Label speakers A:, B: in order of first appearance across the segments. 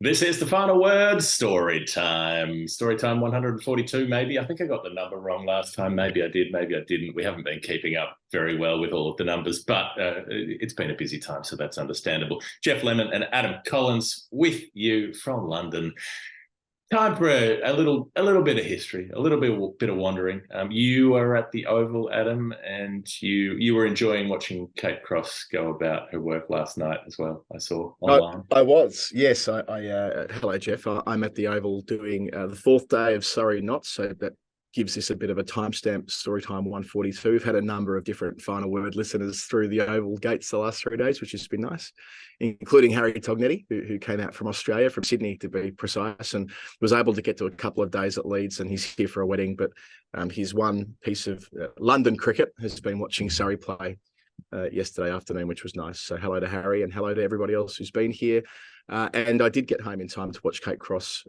A: This is the final word, story time. Story time 142, maybe. I think I got the number wrong last time. Maybe I did, maybe I didn't. We haven't been keeping up very well with all of the numbers, but it's been a busy time, so that's understandable. Jeff Lemon and Adam Collins with you from London. Time for a little bit of history, a little bit of wandering. You are at the Oval, Adam, and you were enjoying watching Kate Cross go about her work last night as well. I saw
B: I,
A: online.
B: I was, yes. Hello, Jeff. I'm at the Oval doing the fourth day of Surrey Knots, so that gives this a bit of a timestamp. Story time 142. We've had a number of different final word listeners through the Oval gates the last 3 days, which has been nice, including Harry Tognetti, who came out from Australia, from Sydney to be precise, and was able to get to a couple of days at Leeds, and he's here for a wedding. But his one piece of London cricket has been watching Surrey play yesterday afternoon, which was nice. So hello to Harry and hello to everybody else who's been here. And I did get home in time to watch Kate Cross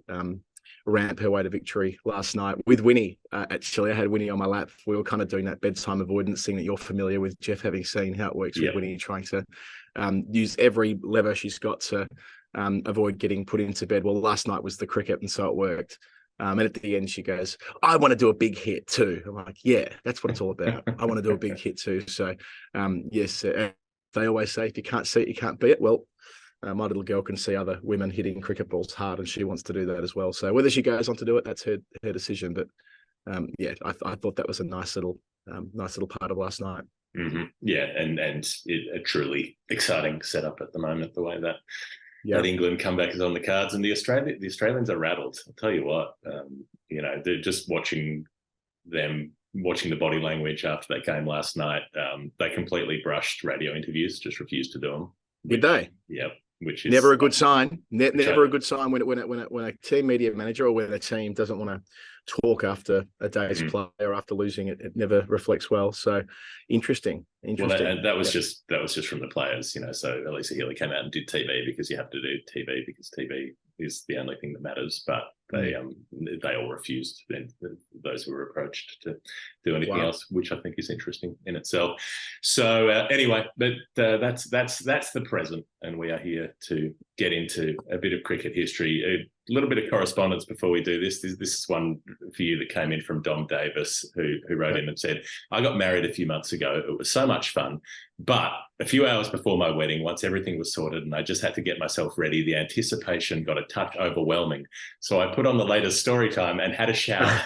B: ramp her way to victory last night with Winnie. Actually, I had Winnie on my lap. We were kind of doing that bedtime avoidance thing that you're familiar with, Jeff, having seen how it works with Winnie, trying to use every lever she's got to avoid getting put into bed. Well, last night was the cricket, and so it worked. And at the end, she goes, I want to do a big hit too. I'm like, yeah, that's what it's all about. I want to do a big hit too. So, yes, they always say, if you can't see it, you can't be it. Well, my little girl can see other women hitting cricket balls hard, and she wants to do that as well. So whether she goes on to do it, that's her decision. But yeah, I thought that was a nice little part of last night.
A: Mm-hmm. Yeah, and a truly exciting setup at the moment, the way that that England comeback is on the cards, and the Australians are rattled. I'll tell you what, they're just watching the body language after that game last night. They completely brushed radio interviews, just refused to do them.
B: Did they?
A: Yeah, which is
B: never a good sign. Never a good sign when a team media manager or when a team doesn't want to talk after a day's play or after losing it. It never reflects well. So interesting.
A: Well, and that was just from the players, So Elisa Healy came out and did TV because you have to do TV because TV is the only thing that matters. But they all refused. Then those who were approached to do anything else, which I think is interesting in itself. So anyway, but that's the present, and we are here to get into a bit of cricket history. A little bit of correspondence before we do this. This is one for you that came in from Dom Davis, who wrote in and said, I got married a few months ago. It was so much fun. But a few hours before my wedding, once everything was sorted and I just had to get myself ready, the anticipation got a touch overwhelming. So I put on the latest story time and had a shower.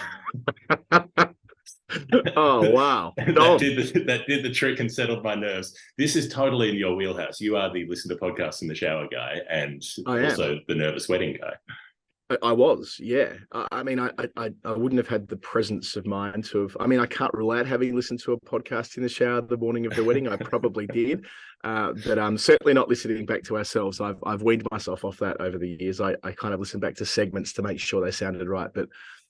B: Oh, wow.
A: that did the trick and settled my nerves. This is totally in your wheelhouse. You are the listen to podcasts in the shower guy and also the nervous wedding guy.
B: I was, yeah. I mean, I wouldn't have had the presence of mind to have. I mean, I can't rule out having listened to a podcast in the shower the morning of the wedding. I probably did, but I'm certainly not listening back to ourselves. I've weaned myself off that over the years. I kind of listen back to segments to make sure they sounded right, but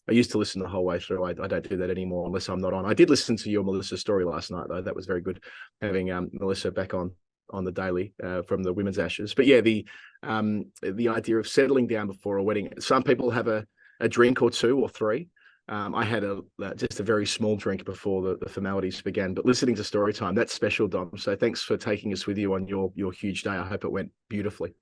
B: I used to listen the whole way through. I don't do that anymore unless I'm not on. I did listen to your Melissa story last night, though. That was very good, having Melissa back on the daily from the Women's Ashes. But yeah, the idea of settling down before a wedding. Some people have a drink or two or three. I had just a very small drink before the formalities began. But listening to story time, that's special, Dom. So thanks for taking us with you on your huge day. I hope it went beautifully.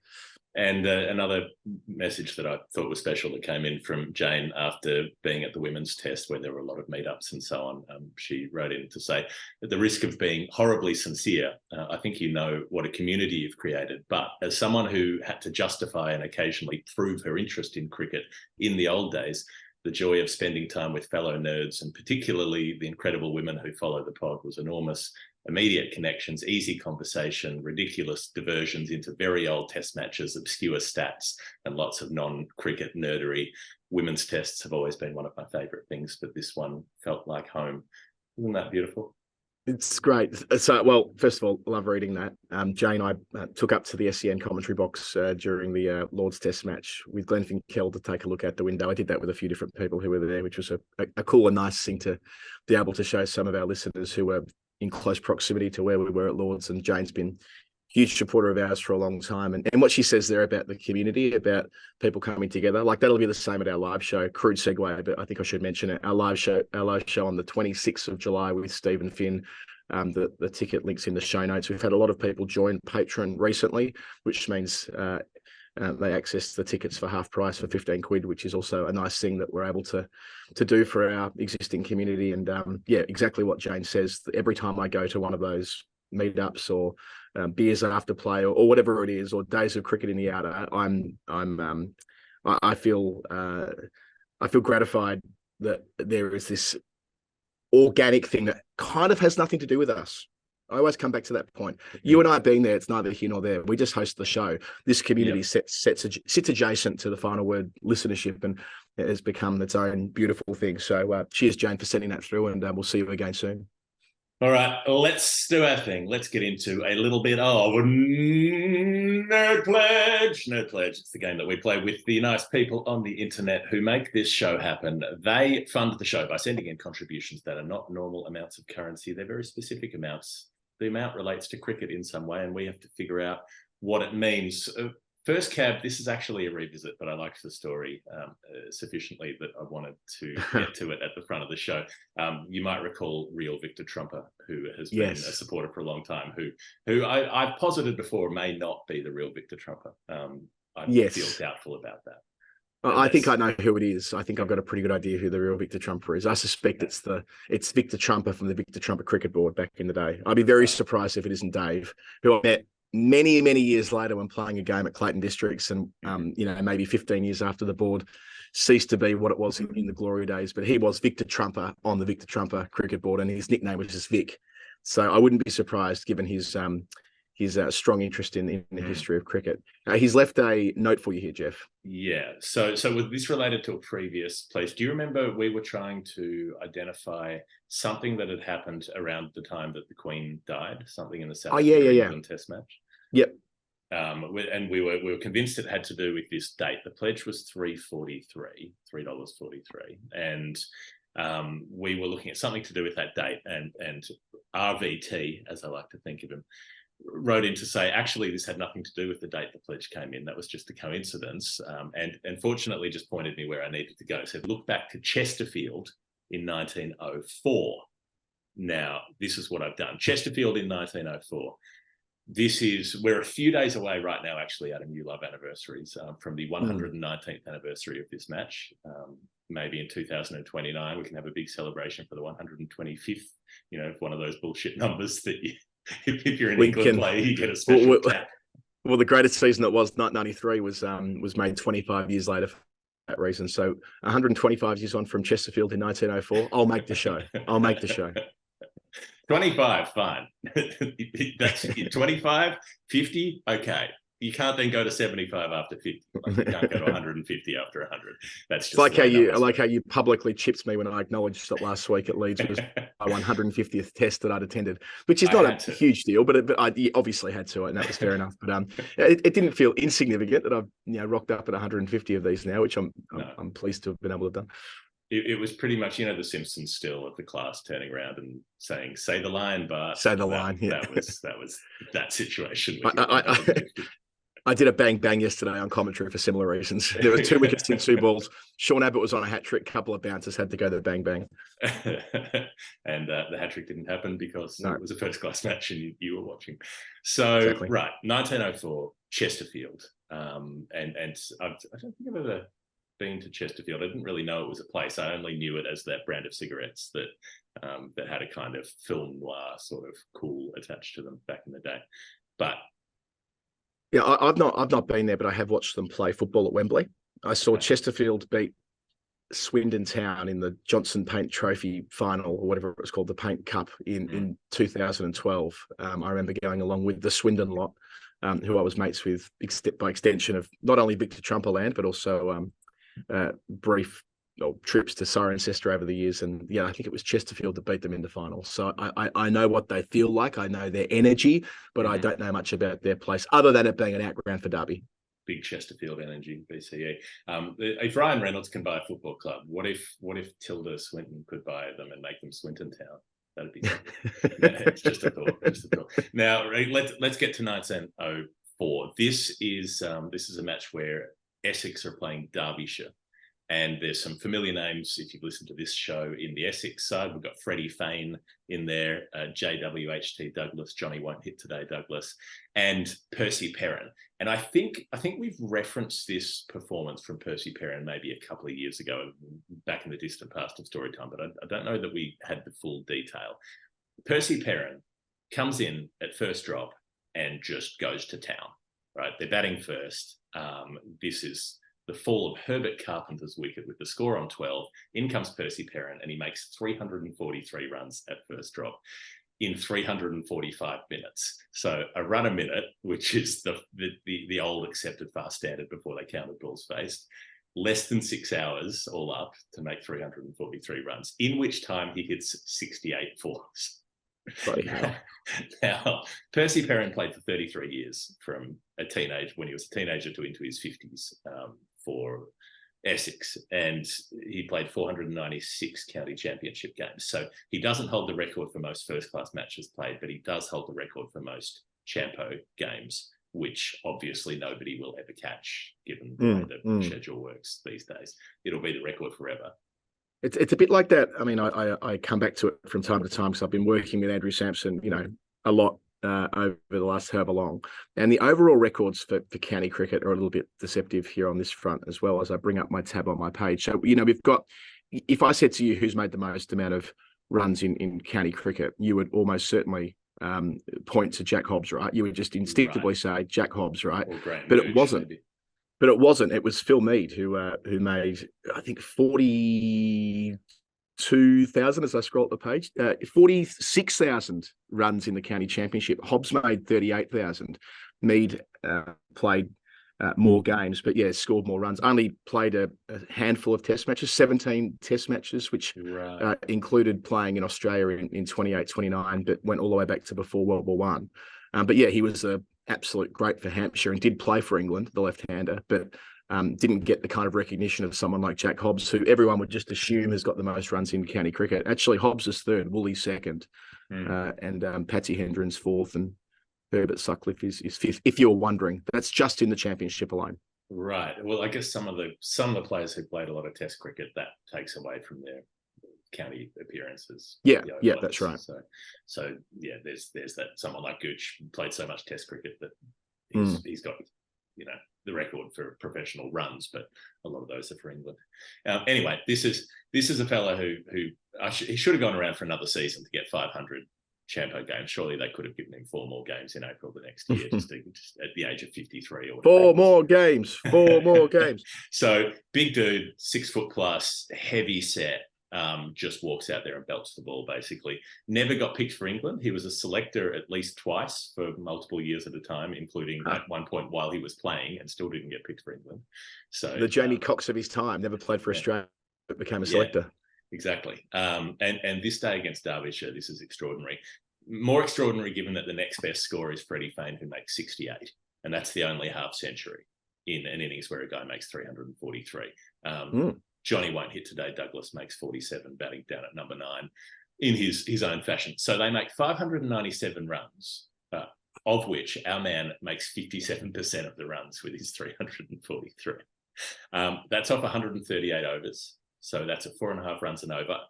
A: And another message that I thought was special that came in from Jane after being at the women's test, where there were a lot of meetups and so on. She wrote in to say, at the risk of being horribly sincere, I think you know what a community you've created. But as someone who had to justify and occasionally prove her interest in cricket in the old days, the joy of spending time with fellow nerds, and particularly the incredible women who follow the pod, was enormous. Immediate connections, easy conversation, ridiculous diversions into very old test matches, obscure stats, and lots of non-cricket nerdery. Women's tests have always been one of my favourite things, but this one felt like home. Isn't that beautiful?
B: It's great. So, well, first of all, love reading that. Jane, I took up to the SEN commentary box during the Lord's Test match with Glenn Finkel to take a look out the window. I did that with a few different people who were there, which was a cool and nice thing to be able to show some of our listeners who were in close proximity to where we were at Lord's. And Jane's been huge supporter of ours for a long time. And what she says there about the community, about people coming together, like that'll be the same at our live show. Crude segue, but I think I should mention it. Our live show on the 26th of July with Stephen Finn. The ticket links in the show notes. We've had a lot of people join Patreon recently, which means they access the tickets for half price for 15 quid, which is also a nice thing that we're able to do for our existing community. And yeah, exactly what Jane says. Every time I go to one of those meetups or beers after play or whatever it is, or days of cricket in the outer, I feel gratified that there is this organic thing that kind of has nothing to do with us. I always come back to that point. You and I being there, it's neither here nor there. We just host the show. This community sits adjacent to the Final Word listenership, and it has become its own beautiful thing. So cheers, Jane, for sending that through, and we'll see you again soon.
A: All right, let's do our thing. Let's get into a little bit of Nerd Pledge. Nerd Pledge, it's the game that we play with the nice people on the internet who make this show happen. They fund the show by sending in contributions that are not normal amounts of currency. They're very specific amounts. The amount relates to cricket in some way, and we have to figure out what it means. First cab, this is actually a revisit, but I liked the story sufficiently that I wanted to get to it at the front of the show. You might recall real Victor Trumper, who has been a supporter for a long time, who I've posited before may not be the real Victor Trumper. I feel doubtful about that.
B: I think I know who it is. I think I've got a pretty good idea who the real Victor Trumper is. I suspect it's Victor Trumper from the Victor Trumper cricket board back in the day. I'd be very surprised if it isn't Dave, who I met many, many years later when playing a game at Clayton Districts, and maybe 15 years after the board ceased to be what it was in the glory days. But he was Victor Trumper on the Victor Trumper cricket board, and his nickname was just Vic. So I wouldn't be surprised, given his strong interest in the history of cricket. He's left a note for you here, Jeff.
A: Yeah. So was this related to a previous place? Do you remember we were trying to identify something that had happened around the time that the Queen died? Something in the South African Test match.
B: Yep.
A: And we were convinced it had to do with this date. The pledge was $3.43, and we were looking at something to do with that date. And RVT, as I like to think of him, wrote in to say, actually, this had nothing to do with the date the pledge came in. That was just a coincidence. And fortunately just pointed me where I needed to go. Said, look back to Chesterfield in 1904. Now, this is what I've done. Chesterfield in 1904. We're a few days away right now, actually, Adam, you love anniversaries, from the 119th anniversary of this match. Maybe in 2029, we can have a big celebration for the 125th, one of those bullshit numbers that if you're an England player, you get a special tap.
B: Well, the greatest season that was 1993 was made 25 years later for that reason. So 125 years on from Chesterfield in 1904, I'll make the show.
A: 25, fine. That's 25, 50, okay. You can't then go to 75 after 50. Like you can't go to 150 after 100. That's just
B: how you publicly chipped me when I acknowledged that last week at Leeds was my 150th test that I'd attended, which is not a huge deal, but I obviously had to, and that was fair enough. But it didn't feel insignificant that I've rocked up at 150 of these now, which I'm pleased to have been able to have done.
A: It was pretty much, the Simpsons still of the class turning around and saying, "Say the line, Bart."
B: Say the line. Yeah.
A: That was that situation.
B: I did a bang bang yesterday on commentary for similar reasons. There were 2 wickets in 2 balls. Sean Abbott was on a hat trick. Couple of bouncers had to go to the bang bang.
A: And the hat trick didn't happen because it was a first class match and you were watching. So
B: exactly.
A: Right, 1904 Chesterfield, and I don't think I've ever been to Chesterfield. I didn't really know it was a place. I only knew it as that brand of cigarettes that had a kind of film noir sort of cool attached to them back in the day, but.
B: Yeah, I've not been there, but I have watched them play football at Wembley. I saw Chesterfield beat Swindon Town in the Johnson Paint Trophy final, or whatever it was called, the Paint Cup in 2012. I remember going along with the Swindon lot, who I was mates with by extension of not only Victor Trumper land, but also brief trips to Cirencester over the years. And yeah, I think it was Chesterfield that beat them in the final. So I know what they feel like. I know their energy, but I don't know much about their place other than it being an outground for Derby.
A: Big Chesterfield energy, BCE. If Ryan Reynolds can buy a football club, what if Tilda Swinton could buy them and make them Swinton Town? That'd be it's just a thought. Now let's get to 1904. This is a match where Essex are playing Derbyshire. And there's some familiar names, if you've listened to this show, in the Essex side. We've got Freddie Fane in there, JWHT Douglas, Johnny Won't Hit Today Douglas, and Percy Perrin. And I think we've referenced this performance from Percy Perrin maybe a couple of years ago, back in the distant past of Storytime, but I don't know that we had the full detail. Percy Perrin comes in at first drop and just goes to town, right? They're batting first. This is the fall of Herbert Carpenter's wicket with the score on 12. In comes Percy Perrin, and he makes 343 runs at first drop in 345 minutes. So a run a minute, which is the old accepted fast standard before they counted balls faced, less than 6 hours all up to make 343 runs, in which time he hits 68 fours. Now, Percy Perrin played for 33 years, from when he was a teenager to into his 50s, for Essex, and he played 496 county championship games. So he doesn't hold the record for most first-class matches played, but he does hold the record for most Champo games, which obviously nobody will ever catch, given the way the schedule works these days. It'll be the record forever.
B: It's a bit like that. I mean, I come back to it from time to time because I've been working with Andrew Sampson, a lot over the last however long. And the overall records for county cricket are a little bit deceptive here on this front, as well, as I bring up my tab on my page. So, we've got, if I said to you who's made the most amount of runs in county cricket, you would almost certainly point to Jack Hobbs, right? You would just instinctively say Jack Hobbs, right? But it wasn't. Maybe. But it wasn't. It was Phil Mead who made, I think, 42,000 as I scroll up the page, 46,000 runs in the county championship. Hobbs made 38,000. Mead played more games, but scored more runs. Only played a handful of test matches, 17 test matches, which included playing in Australia in 28, 29, but went all the way back to before World War One. But he was a absolute great for Hampshire and did play for England, the left-hander, but didn't get the kind of recognition of someone like Jack Hobbs, who everyone would just assume has got the most runs in county cricket. Actually, Hobbs is third, Woolley second, and Patsy Hendren's fourth, and Herbert Sutcliffe is fifth, if you're wondering. That's just in the championship alone.
A: Right. Well, I guess some of the players who played a lot of Test cricket, that takes away from their county appearances.
B: That's right.
A: So there's that. Someone like Gooch played so much Test cricket that he's got the record for professional runs, but a lot of those are for England. Anyway, this is a fellow who he should have gone around for another season to get 500 Champo games. Surely they could have given him 4 more games in April the next year, just at the age of 53 or whatever.
B: 4 more games.
A: So big dude, 6 foot plus, heavy set. Just walks out there and belts the ball, basically. Never got picked for England. He was a selector at least twice for multiple years at a time, including at one point while he was playing, and still didn't get picked for England. So
B: the Jamie Cox of his time, never played for Australia, but became a selector.
A: Exactly. And this day against Derbyshire, this is extraordinary. More extraordinary given that the next best score is Freddie Fane, who makes 68. And that's the only half century in an innings where a guy makes 343. Johnny Won't Hit Today Douglas makes 47, batting down at number 9 in his own fashion. So they make 597 runs, of which our man makes 57% of the runs with his 343. That's off 138 overs. So that's at 4.5 runs and over.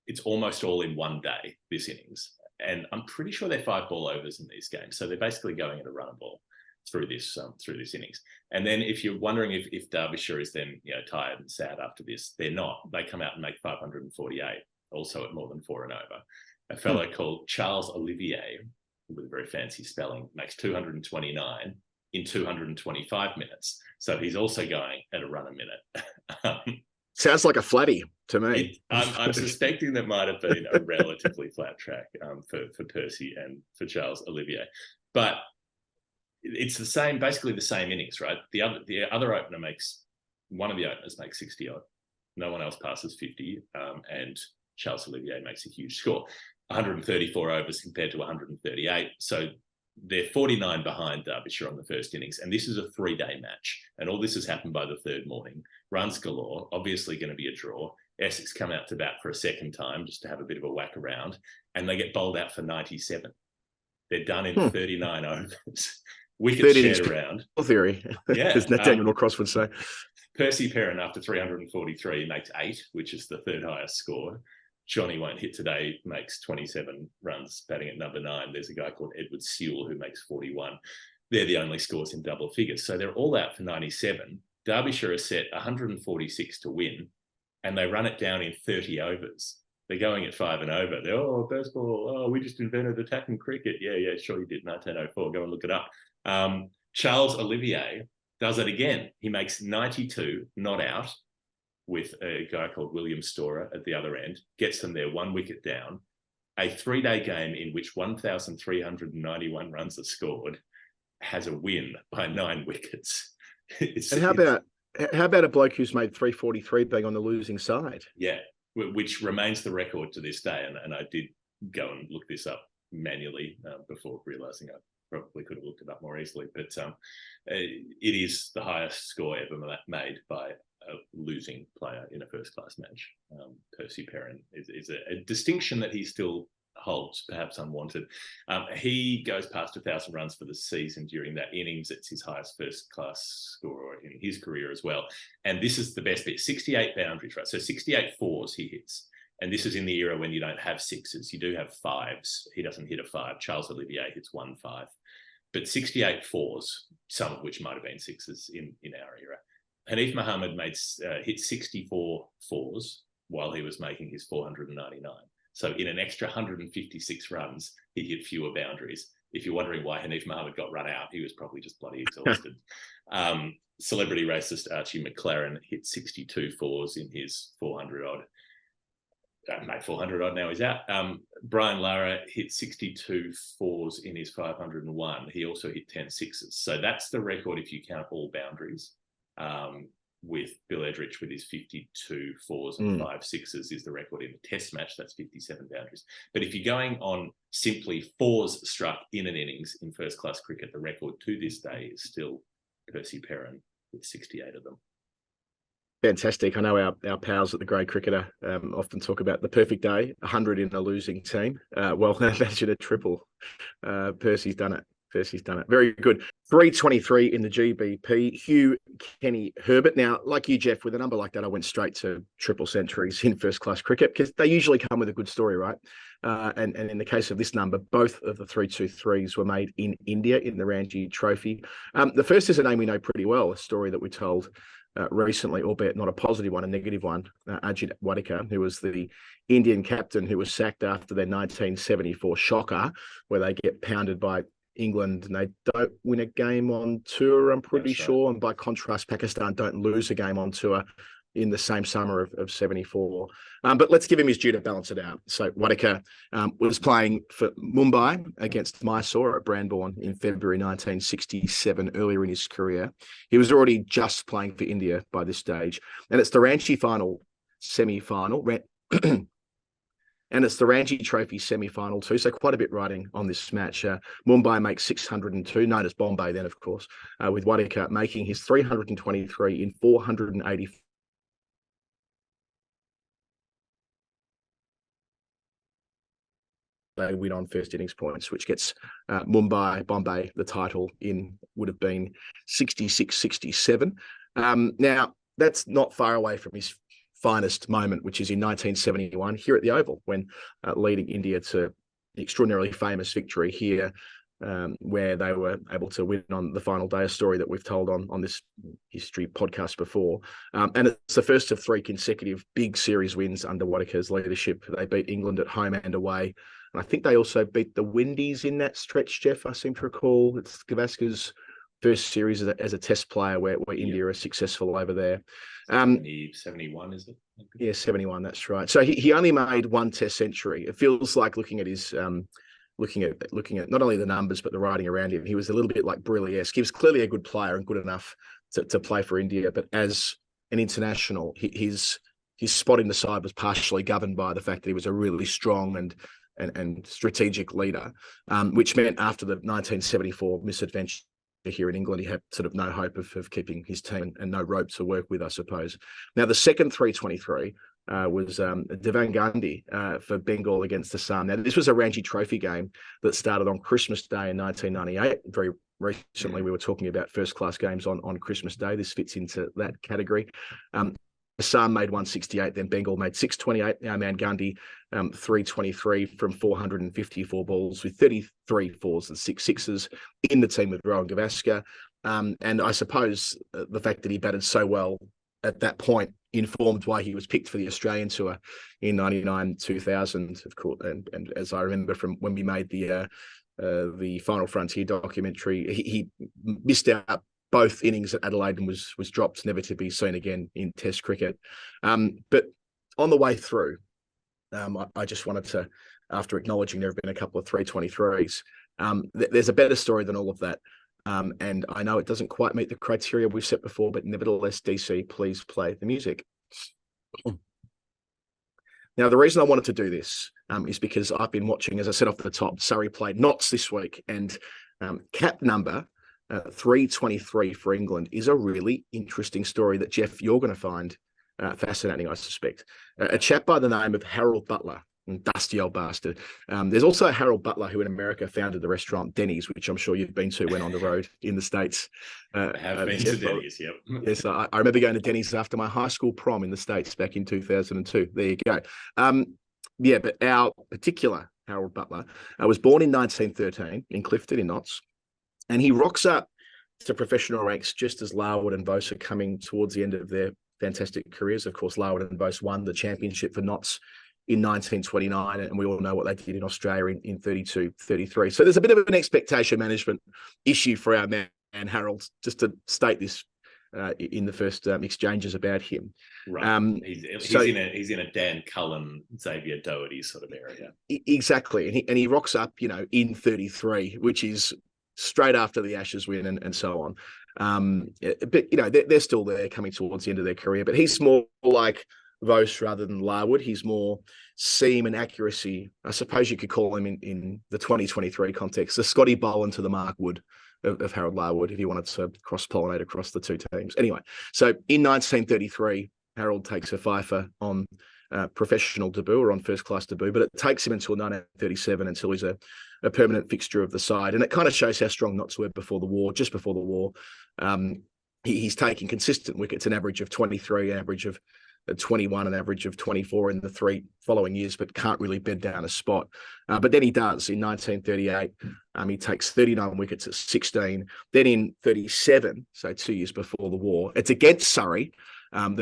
A: It's almost all in one day, this innings. And I'm pretty sure they're 5 ball overs in these games. So they're basically going at a run a ball through this innings. And then if you're wondering if Derbyshire is then tired and sad after this, they're not. They come out and make 548, also at more than 4 and over. A fellow called Charles Olivier, with a very fancy spelling, makes 229 in 225 minutes. So he's also going at a run a minute.
B: Sounds like a flatty to me.
A: I'm suspecting that might have been a relatively flat track for Percy and for Charles Olivier. But it's basically the same innings, right? The other opener one of the openers makes 60 odd. No one else passes 50, and Charles Olivier makes a huge score. 134 overs compared to 138. So they're 49 behind Derbyshire on the first innings, and this is a 3-day match. And all this has happened by the third morning. Runs galore, obviously going to be a draw. Essex come out to bat for a second time just to have a bit of a whack around, and they get bowled out for 97. They're done in 39 overs. Wickets shared around.
B: Theory, as Daniel Cross would say.
A: Percy Perrin, after 343, makes 8, which is the third highest score. Johnny won't hit today, makes 27 runs, batting at number 9. There's a guy called Edward Sewell who makes 41. They're the only scores in double figures. So they're all out for 97. Derbyshire are set 146 to win, and they run it down in 30 overs. They're going at 5 and over. They're, first ball, we just invented attacking cricket. Yeah, sure you did, 1904. Go and look it up. Charles Olivier does it again. He makes 92, not out, with a guy called William Storer at the other end, gets them there 1 wicket down. A 3-day game in which 1,391 runs are scored has a win by 9 wickets.
B: And how about a bloke who's made 343 being on the losing side?
A: Yeah, which remains the record to this day. And I did go and look this up manually before realising I probably could have looked it up more easily. But it is the highest score ever made by a losing player in a first-class match. Percy Perrin is a distinction that he still holds, perhaps unwanted. He goes past 1,000 runs for the season during that innings. It's his highest first-class score in his career as well. And this is the best bit, 68 boundaries, right? So 68 fours he hits. And this is in the era when you don't have 6s. You do have 5s. He doesn't hit a 5. Charles Olivier hits 1 5. But 68 fours, some of which might have been 6s in our era. Hanif Mohammed hit 64 fours while he was making his 499. So in an extra 156 runs, he hit fewer boundaries. If you're wondering why Hanif Mohammed got run out, he was probably just bloody exhausted. Celebrity racist Archie McLaren hit 62 fours in his 400-odd. Made 400-odd, now he's out. Brian Lara hit 62 fours in his 501. He also hit 10 6s. So that's the record if you count all boundaries. With Bill Edrich with his 52 fours and 5 6s is the record in the test match. That's 57 boundaries. But if you're going on simply fours struck in an innings in first-class cricket, the record to this day is still Percy Perrin with 68 of them.
B: Fantastic. I know our pals at the Grey Cricketer often talk about the perfect day, 100 in a losing team. Well, imagine a triple. Percy's done it. Very good. 323 in the GBP. Hugh Kenny-Herbert. Now, like you, Jeff, with a number like that, I went straight to triple centuries in first-class cricket because they usually come with a good story, right? And in the case of this number, both of the 323s were made in India in the Ranji Trophy. The first is a name we know pretty well, a story that we told recently, albeit not a positive one, a negative one. Ajit Wadekar, who was the Indian captain who was sacked after their 1974 shocker, where they get pounded by England and they don't win a game on tour, I'm pretty sure. And by contrast, Pakistan don't lose a game on tour in the same summer of 74. But let's give him his due to balance it out. So Wadekar was playing for Mumbai against Mysore at Brandbourne in February 1967, earlier in his career. He was already just playing for India by this stage. And it's the Ranji semi-final. And it's the Ranji Trophy semi-final too, so quite a bit riding on this match. Mumbai makes 602, known as Bombay then, of course, with Wadekar making his 323 in 480. They win on first innings points, which gets Bombay, the title would have been 66-67. Now, that's not far away from his finest moment, which is in 1971 here at the Oval, when leading India to the extraordinarily famous victory here, where they were able to win on the final day, a story that we've told on this history podcast before. And it's the first of 3 consecutive big series wins under Wadekar's leadership. They beat England at home and away. And I think they also beat the Windies in that stretch, Jeff, I seem to recall. It's Gavaskar's first series as a test player where India are successful over there.
A: 71, is it?
B: Yeah, 71, that's right. So he only made 1 test century. It feels like looking at his looking at not only the numbers but the writing around him. He was a little bit like Briley-esque. He was clearly a good player and good enough to play for India, but as an international, his spot in the side was partially governed by the fact that he was a really strong and strategic leader, which meant after the 1974 misadventure here in England, he had sort of no hope of keeping his team and no rope to work with, I suppose. Now, the second 323 was Devan Gandhi for Bengal against Assam. Now, this was a Ranji Trophy game that started on Christmas Day in 1998, very recently we were talking about first-class games on Christmas Day. This fits into that category. Hassan made 168, then Bengal made 628. Our man Gundy, 323 from 454 balls with 33 fours and 6 sixes in the team with Rowan Gavaskar. And I suppose the fact that he batted so well at that point informed why he was picked for the Australian tour in 99, 2000, of course. And as I remember from when we made the Final Frontier documentary, he missed out both innings at Adelaide and was dropped, never to be seen again in Test cricket. But on the way through, I just wanted to, after acknowledging there have been a couple of 323s, there's a better story than all of that. And I know it doesn't quite meet the criteria we've set before, but nevertheless, DC, please play the music. Now, the reason I wanted to do this is because I've been watching, as I said off the top, Surrey played Notts this week, and cap number 323 for England is a really interesting story that, Jeff, you're going to find fascinating, I suspect. A chap by the name of Harold Butler, dusty old bastard. There's also Harold Butler, who in America founded the restaurant Denny's, which I'm sure you've been to when on the road in the States.
A: I have been to Denny's, yep.
B: Yes, I remember going to Denny's after my high school prom in the States back in 2002. There you go. Yeah, but our particular Harold Butler was born in 1913 in Clifton in Notts, and he rocks up to professional ranks just as Larwood and Bose are coming towards the end of their fantastic careers. Of course, Larwood and Bose won the championship for Notts in 1929, and we all know what they did in Australia in 32, 33. So there's a bit of an expectation management issue for our man Harold, just to state this in the first exchanges about him.
A: Right. He's in a Dan Cullen, Xavier Doherty sort of area.
B: Exactly. And he rocks up, in 33, which is straight after the Ashes win and so on. But, they're still there coming towards the end of their career, but he's more like Vose rather than Larwood. He's more seam and accuracy. I suppose you could call him in the 2023 context, the Scotty Boland to the Mark Wood of Harold Larwood, if you wanted to cross-pollinate across the two teams. Anyway, so in 1933, Harold takes a fifer on professional debut or on first-class debut, but it takes him until 1937 until he's a permanent fixture of the side. And it kind of shows how strong Notts were before the war, just before the war. He's taking consistent wickets, an average of 23, an average of 21, an average of 24 in the 3 following years, but can't really bed down a spot. But then he does in 1938. He takes 39 wickets at 16. Then in 37, so 2 years before the war, it's against Surrey I'm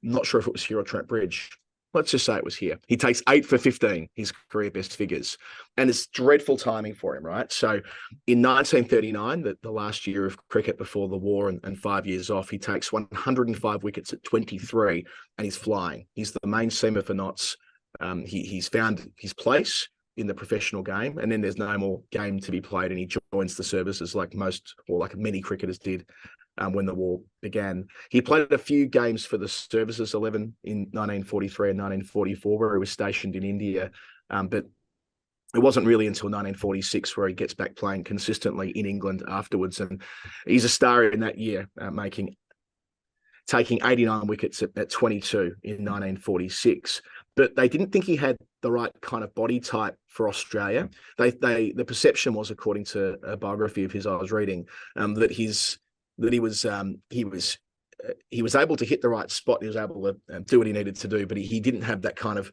B: not sure if it was here or Trent Bridge. Let's just say it was here. He takes 8 for 15, his career best figures. And it's dreadful timing for him, right? So in 1939, the last year of cricket before the war and 5 years off, he takes 105 wickets at 23 and he's flying. He's the main seamer for Notts. He's found his place in the professional game, and then there's no more game to be played, and he joins the services like many cricketers did when the war began. He played a few games for the Services 11 in 1943 and 1944, where he was stationed in India, but it wasn't really until 1946 where he gets back playing consistently in England afterwards, and he's a star in that year, taking 89 wickets at 22 in 1946. But they didn't think he had the right kind of body type for Australia. The perception was, according to a biography of his I was reading, that he was able to hit the right spot. He was able to do what he needed to do, but he didn't have that kind of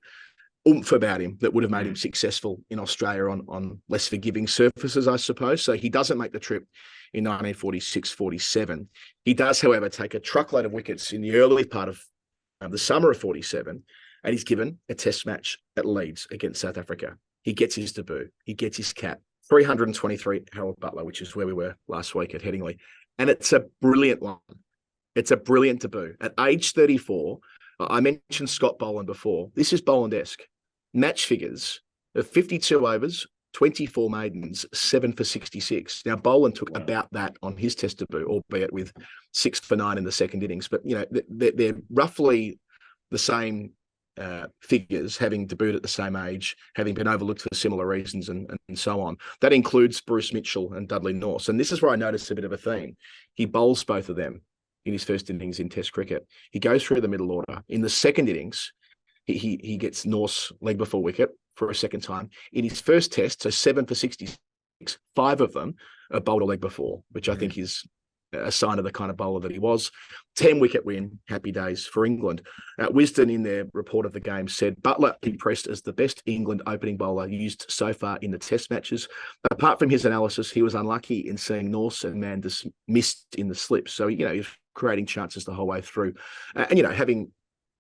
B: oomph about him that would have made him successful in Australia on less forgiving surfaces, I suppose. So he doesn't make the trip in 1946-47. He does, however, take a truckload of wickets in the early part of the summer of 47, and he's given a test match at Leeds against South Africa. He gets his debut. He gets his cap. 323 Harold Butler, which is where we were last week at Headingley. And it's a brilliant one. It's a brilliant debut. At age 34, I mentioned Scott Boland before. This is Boland-esque. Match figures of 52 overs, 24 maidens, 7 for 66. Now, Boland took about that on his test debut, albeit with 6 for 9 in the second innings. But, they're roughly the same figures, having debuted at the same age, having been overlooked for similar reasons and so on. That includes Bruce Mitchell and Dudley Norse. And this is where I noticed a bit of a theme. He bowls both of them in his first innings in Test cricket. He goes through the middle order. In the second innings, he gets Norse leg before wicket for a second time. In his first test, so 7 for 66, 5 of them a bowled a leg before, which I think is a sign of the kind of bowler that he was. 10-wicket win, happy days for England. Wisden, in their report of the game, said Butler impressed as the best England opening bowler used so far in the test matches. Apart from his analysis, he was unlucky in seeing Norse and Manders missed in the slip. So, he was creating chances the whole way through. And, having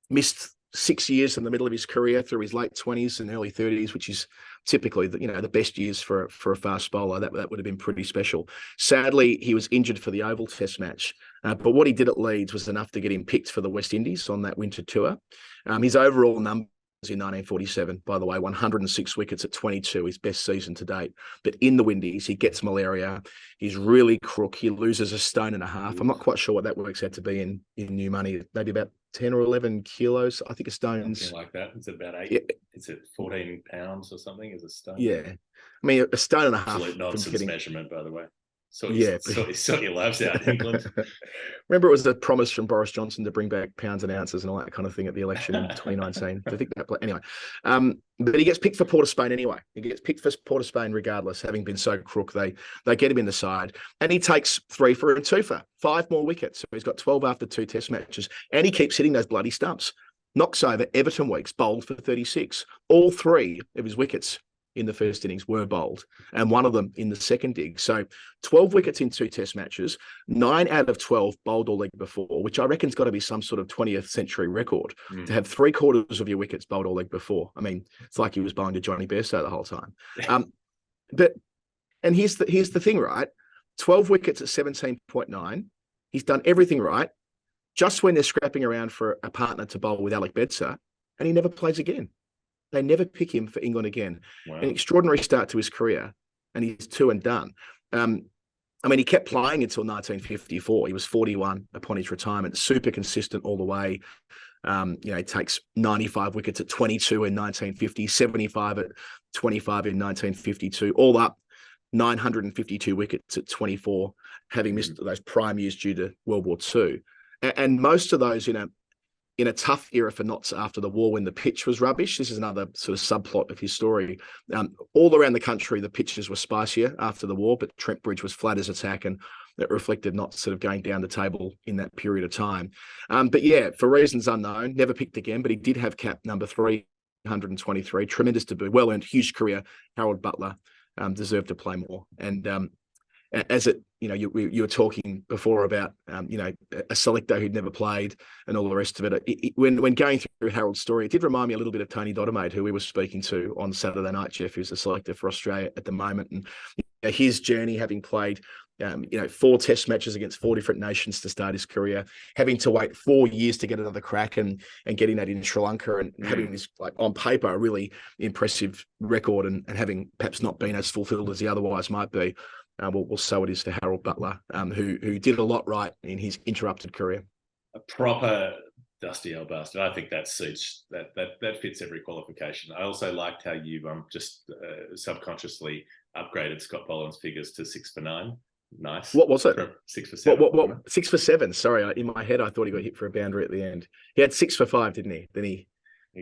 B: missed 6 years in the middle of his career through his late 20s and early 30s, which is typically the best years for a fast bowler. That would have been pretty special. Sadly, he was injured for the Oval Test match, but what he did at Leeds was enough to get him picked for the West Indies on that winter tour. His overall numbers in 1947, by the way, 106 wickets at 22, his best season to date. But in the Windies, he gets malaria. He's really crook. He loses a stone and a half. I'm not quite sure what that works out to be in new money. Maybe about 10 or 11 kilos, I think, a stone's.
A: Something like that. It's about 8.
B: Yeah.
A: Is it 14 pounds or something as a stone?
B: Yeah. I mean, a stone and a half.
A: Absolute nonsense measurement, by the way. Sort your lives out in England.
B: Remember, it was a promise from Boris Johnson to bring back pounds and ounces and all that kind of thing at the election in 2019. I think that anyway. But he gets picked for Port of Spain anyway. He gets picked for Port of Spain regardless, having been so crook. They get him in the side, and he takes 3 for and 2 for 5 more wickets. So he's got 12 after 2 test matches, and he keeps hitting those bloody stumps. Knocks over Everton Weeks, bowled for 36. All 3 of his wickets in the first innings were bowled, and one of them in the second dig. So 12 wickets in 2 test matches, 9 out of 12 bowled all leg before, which I reckon's got to be some sort of 20th century record to have 3/4 of your wickets bowled all leg before. I mean, it's like he was bowling to Johnny Bairstow the whole time. And here's the thing, right? 12 wickets at 17.9. He's done everything right. Just when they're scrapping around for a partner to bowl with Alec Bedser, and he never plays again. They never pick him for England again. Wow. An extraordinary start to his career, and he's 2 and done. He kept playing until 1954. He was 41 upon his retirement, super consistent all the way. He takes 95 wickets at 22 in 1950, 75 at 25 in 1952, all up 952 wickets at 24, having missed those prime years due to World War II. And most of those, in a tough era for Notts after the war when the pitch was rubbish. This is another sort of subplot of his story. All around the country, the pitches were spicier after the war, but Trent Bridge was flat as a tack, and that reflected Notts sort of going down the table in that period of time. But yeah, for reasons unknown, never picked again, but he did have cap number 323, tremendous debut, well-earned, huge career. Harold Butler deserved to play more. And as it, you were talking before about, a selector who'd never played and all the rest of it. When going through Harold's story, it did remind me a little bit of Tony Doddermaid, who we were speaking to on Saturday night, Jeff, who's a selector for Australia at the moment. And his journey, having played, 4 test matches against 4 different nations to start his career, having to wait 4 years to get another crack and getting that in Sri Lanka, and having this, like, on paper, a really impressive record, and having perhaps not been as fulfilled as he otherwise might be. Well, so it is for Harold Butler, who did a lot right in his interrupted career.
A: A proper dusty old bastard. I think that suits that fits every qualification. I also liked how you just subconsciously upgraded Scott Boland's figures to 6 for 9. Nice.
B: What was it?
A: 6 for 7.
B: What 6 for 7? Sorry, in my head I thought he got hit for a boundary at the end. He had 6 for 5, didn't he? Then he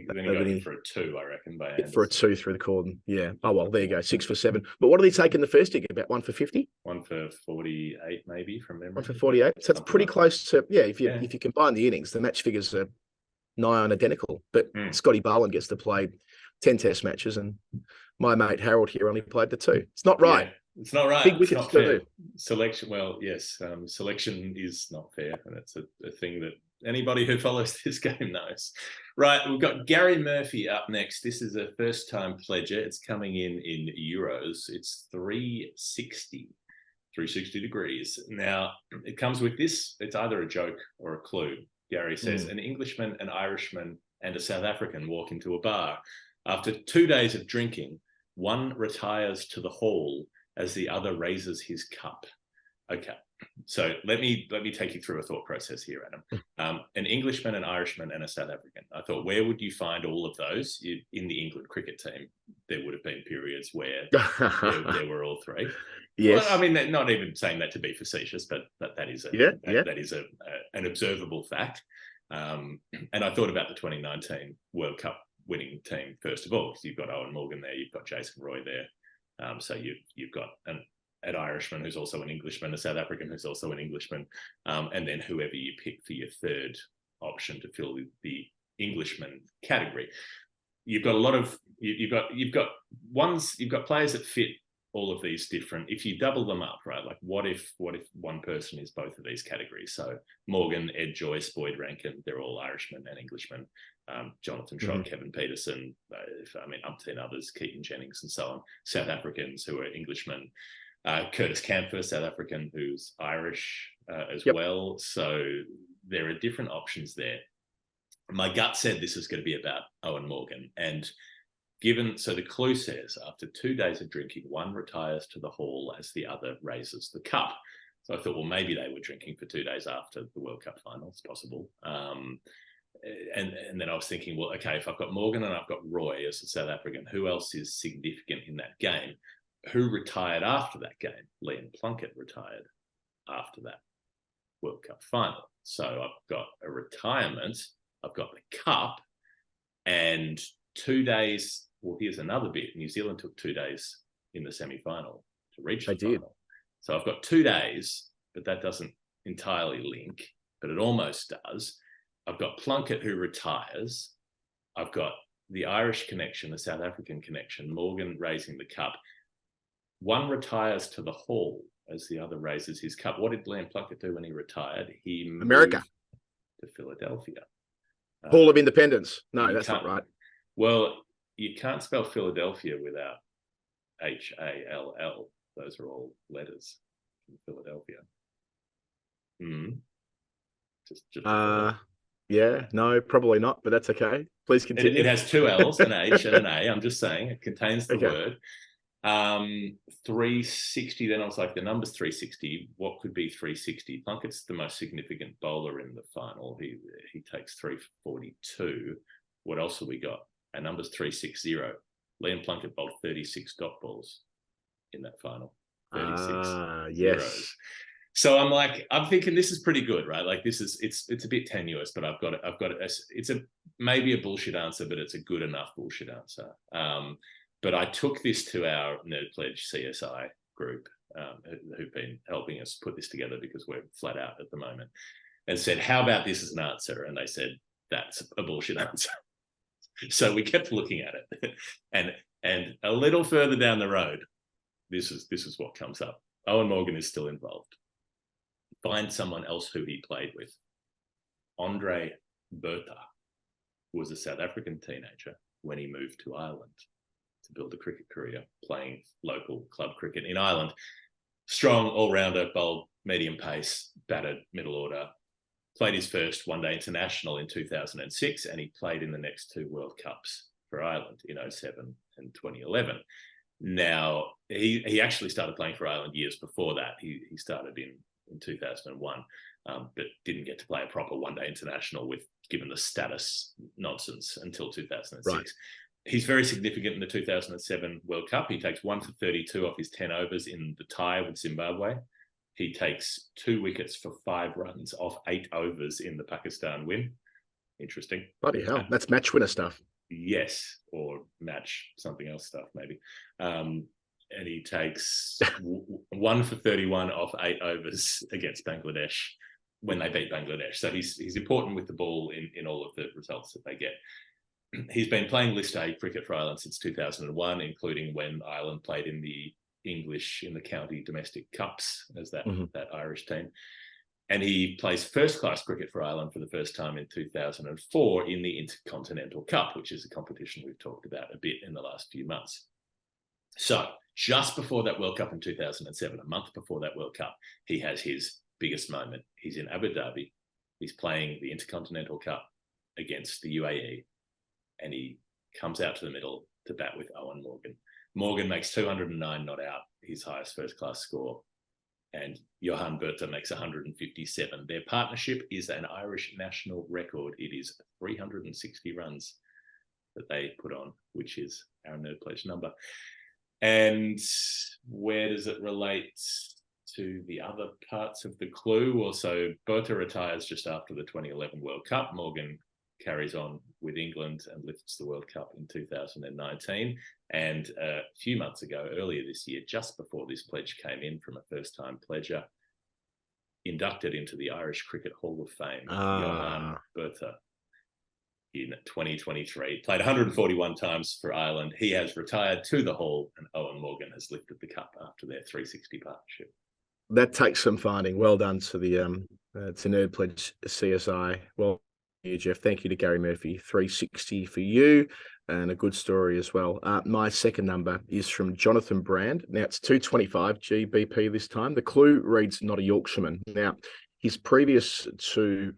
A: got hit for a 2, I reckon.
B: For a 2 through the cordon. Yeah. Oh, well, there you go. 6 for 7. But what did he take in the first dig? About 1 for 50?
A: 1 for 48, maybe, from memory.
B: 1 for 48. So it's pretty close to, if you combine the innings, the match figures are nigh on identical. But Scotty Boland gets to play 10 test matches, and my mate Harold here only played the 2. It's not right.
A: Yeah, it's not right.
B: Big wickets too.
A: Selection, well, yes, selection is not fair, and it's a thing that anybody who follows this game knows. Right, we've got Gary Murphy up next. This is a first-time pledger. It's coming in euros. It's 360 degrees. Now, it comes with this. It's either a joke or a clue. Gary says, an Englishman, an Irishman, and a South African walk into a bar. After 2 days of drinking, one retires to the hall as the other raises his cup. Okay, so let me take you through a thought process here, Adam. An Englishman, an Irishman, and a South African. I thought, where would you find all of those? In the England cricket team, there would have been periods where there were all 3.
B: Yes.
A: Well, I mean, not even saying that to be facetious, but that is an observable fact. And I thought about the 2019 World Cup winning team first of all, because you've got Owen Morgan there, you've got Jason Roy there. So you've got an Irishman who's also an Englishman, a South African who's also an Englishman, and then whoever you pick for your third option to fill the Englishman category. You've got a lot of you've got players that fit all of these different. If you double them up, right? Like what if one person is both of these categories? So Morgan, Ed Joyce, Boyd Rankin, they're all Irishmen and Englishmen. Jonathan Trott, Kevin Peterson, umpteen others, Keaton Jennings, and so on. South Africans who are Englishmen. Curtis Camphor, South African, who's Irish as well. So there are different options there. My gut said this is going to be about Owen Morgan. And so the clue says, after 2 days of drinking, one retires to the hall as the other raises the cup. So I thought, well, maybe they were drinking for 2 days after the World Cup final. It's possible. And then I was thinking, well, okay, if I've got Morgan and I've got Roy as a South African, who else is significant in that game? Who retired after that game? Liam Plunkett retired after that World Cup final. So I've got a retirement, I've got the cup, and 2 days. Well, here's another bit. New Zealand took 2 days in the semi-final to reach the final. So I've got 2 days, but that doesn't entirely link, but it almost does. I've got Plunkett who retires. I've got the Irish connection, the South African connection, Morgan raising the cup. One retires to the hall as the other raises his cup. What did Liam Plunkett do when he retired? He moved to Philadelphia.
B: Hall of Independence. No, that's not right.
A: Well, you can't spell Philadelphia without H-A-L-L. Those are all letters in Philadelphia.
B: Yeah, no, probably not, but that's okay. Please continue.
A: It has two L's, an H and an A. I'm just saying it contains the word. 360, then I was like, the number's 360. What could be 360? Plunkett's the most significant bowler in the final. He takes 342. What else have we got? Our number's 360. Liam Plunkett bowled 36 dot balls in that final. 36
B: yes.
A: zeros. So I'm thinking this is pretty good, right? Like it's a bit tenuous, but I've got it. It's maybe a bullshit answer, but it's a good enough bullshit answer. But I took this to our Nerd Pledge CSI group, who've been helping us put this together because we're flat out at the moment, and said, how about this as an answer? And they said, that's a bullshit answer. So we kept looking at it. and a little further down the road, this is what comes up. Owen Morgan is still involved. Find someone else who he played with. Andre Berta was a South African teenager when he moved to Ireland to build a cricket career, playing local club cricket in Ireland. Strong all-rounder, bowled medium pace, batted middle order. Played his first one-day international in 2006, and he played in the next two World Cups for Ireland in 2007 and 2011. Now, he actually started playing for Ireland years before that. He started in 2001, but didn't get to play a proper one-day international given the status nonsense until 2006. Right. He's very significant in the 2007 World Cup. He takes 1 for 32 off his 10 overs in the tie with Zimbabwe. He takes 2 wickets for 5 runs off 8 overs in the Pakistan win. Interesting.
B: Bloody hell. That's match winner stuff.
A: Yes, or match something else stuff, maybe. And he takes 1 for 31 off 8 overs against Bangladesh when they beat Bangladesh. So he's important with the ball in all of the results that they get. He's been playing List A cricket for Ireland since 2001, including when Ireland played in the county domestic cups as that Irish team. And he plays first-class cricket for Ireland for the first time in 2004 in the Intercontinental Cup, which is a competition we've talked about a bit in the last few months. So just before that World Cup in 2007, a month before that World Cup, he has his biggest moment. He's in Abu Dhabi. He's playing the Intercontinental Cup against the UAE, and he comes out to the middle to bat with Owen Morgan. Morgan makes 209 not out, his highest first-class score, and Johan Berta makes 157. Their partnership is an Irish national record. It is 360 runs that they put on, which is our Nerd Pledge number. And where does it relate to the other parts of the clue? Also, Berta retires just after the 2011 World Cup. Morgan carries on with England and lifts the World Cup in 2019. And a few months ago, earlier this year, just before this pledge came in from a first-time pledger, inducted into the Irish Cricket Hall of Fame, Johan Bertha, in 2023. Played 141 times for Ireland. He has retired to the Hall, and Owen Morgan has lifted the cup after their 360 partnership.
B: That takes some finding. Well done to the to Nerd Pledge CSI. Well, Jeff. Thank you to Gary Murphy. 360 for you, and a good story as well. My second number is from Jonathan Brand. Now it's 225 GBP this time. The clue reads not a Yorkshireman. Now, his previous two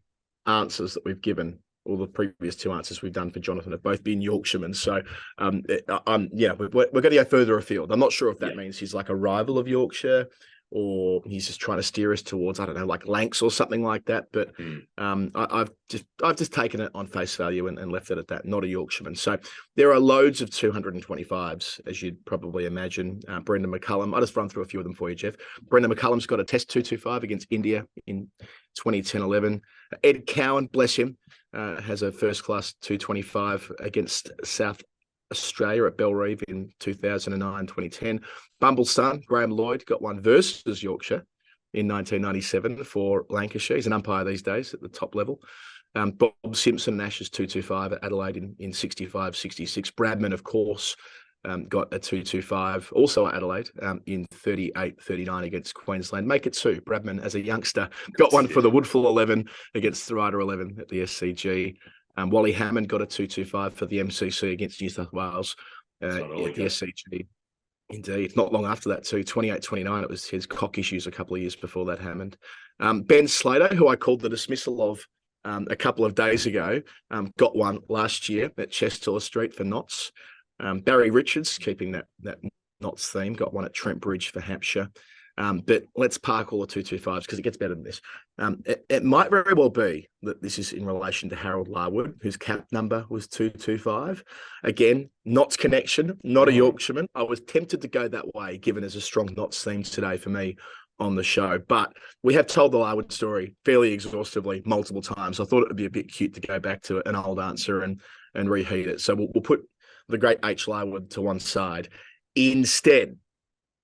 B: answers that we've given, or the previous two answers we've done for Jonathan, have both been Yorkshiremen. So, we're going to go further afield. I'm not sure if that means he's like a rival of Yorkshire, or he's just trying to steer us towards, I don't know, like Lancs or something like that. But I've just taken it on face value and left it at that, not a Yorkshireman. So there are loads of 225s, as you'd probably imagine. Brendan McCullum, I'll just run through a few of them for you, Jeff. Brendan McCullum's got a test 225 against India in 2010-11. Ed Cowan, bless him, has a first-class 225 against South Australia at Bellerive in 2009-2010. Bumble's son, Graham Lloyd, got one versus Yorkshire in 1997 for Lancashire. He's an umpire these days at the top level. Bob Simpson and Ashes 225 at Adelaide in 65-66. Bradman, of course, got a 225 also at Adelaide in 38-39 against Queensland. Make it two. Bradman, as a youngster, got one for the Woodfull 11 against the Ryder 11 at the SCG. Wally Hammond got a 225 for the MCC against New South Wales at the SCG. Indeed. Not long after that too, 28-29, it was his cock issues a couple of years before that, Hammond. Ben Slater, who I called the dismissal of a couple of days ago, got one last year at Chestiller Street for Notts. Barry Richards, keeping that Notts theme, got one at Trent Bridge for Hampshire. But let's park all the 225s because it gets better than this. It might very well be that this is in relation to Harold Larwood, whose cap number was 225. Again, Notts connection, not a Yorkshireman. I was tempted to go that way, given there's a strong Notts theme today for me on the show. But we have told the Larwood story fairly exhaustively multiple times. I thought it would be a bit cute to go back to an old answer and reheat it. So we'll put the great H. Larwood to one side. Instead,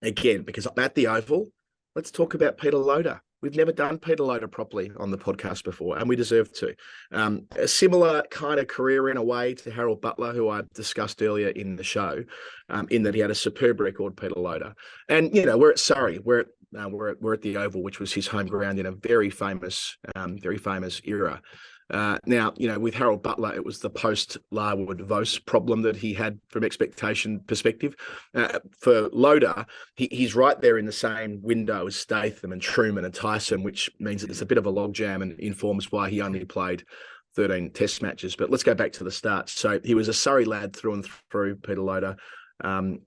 B: again, because I'm at the Oval, let's talk about Peter Loader. We've never done Peter Loader properly on the podcast before, and we deserve to. A similar kind of career in a way to Harold Butler, who I discussed earlier in the show, in that he had a superb record, Peter Loader. And, we're at Surrey. We're at the Oval, which was his home ground in a very famous era. Now, with Harold Butler, it was the post-Larwood Vos problem that he had from expectation perspective. For Loader, he's right there in the same window as Statham and Truman and Tyson, which means that it's a bit of a logjam and informs why he only played 13 test matches. But let's go back to the start. So he was a Surrey lad through and through, Peter Loader, and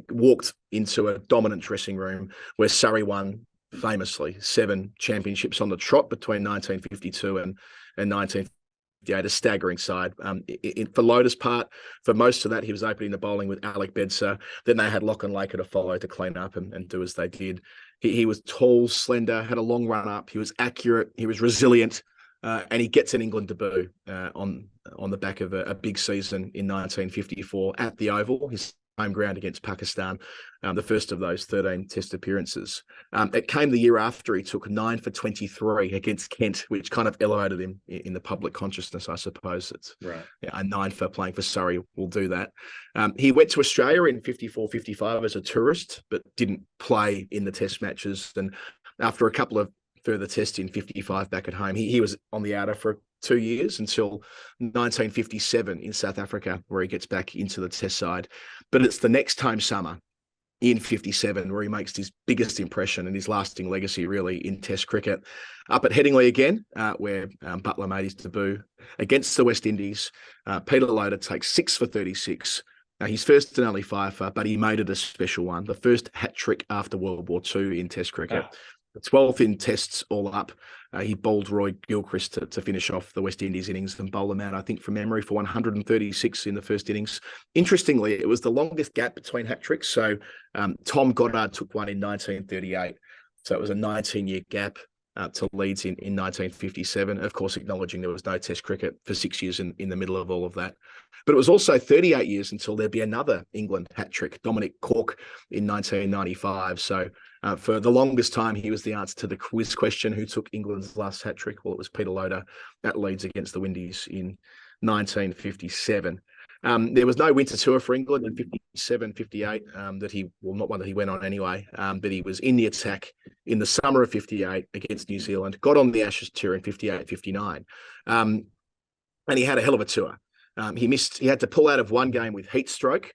B: walked into a dominant dressing room where Surrey won famously 7 championships on the trot between 1952 and 1958, a staggering side. For Loader's part, for most of that, he was opening the bowling with Alec Bedser. Then they had Lachlan Laker to follow to clean up and do as they did. He was tall, slender, had a long run up. He was accurate. He was resilient. And he gets an England debut on the back of a big season in 1954 at the Oval, his home ground against Pakistan, the first of those 13 test appearances. It came the year after he took 9 for 23 against Kent, which kind of elevated him in the public consciousness, I suppose. It's right. A 9 for playing for Surrey will do that. He went to Australia in 54-55 as a tourist, but didn't play in the test matches. And after a couple of further tests in 55 back at home, he was on the outer for 2 years until 1957 in South Africa, where he gets back into the test side. But it's the next home summer in 57 where he makes his biggest impression and his lasting legacy really in test cricket. Up at Headingley again, where Butler made his debut against the West Indies. Peter Loader takes 6 for 36. His first and only fifer, but he made it a special one. The first hat-trick after World War II in test cricket. 12th in tests all up. He bowled Roy Gilchrist to finish off the West Indies innings and bowl him out, I think, from memory, for 136 in the first innings. Interestingly, it was the longest gap between hat-tricks. So Tom Goddard took one in 1938. So it was a 19-year gap to Leeds in 1957, of course, acknowledging there was no Test cricket for 6 years in the middle of all of that. But it was also 38 years until there'd be another England hat-trick, Dominic Cork in 1995. So for the longest time, he was the answer to the quiz question, who took England's last hat-trick? Well, it was Peter Loader at Leeds against the Windies in 1957. There was no winter tour for England in 57, 58, not one that he went on anyway, but he was in the attack in the summer of 58 against New Zealand, got on the Ashes tour in 58, 59. And he had a hell of a tour. He had to pull out of one game with heat stroke.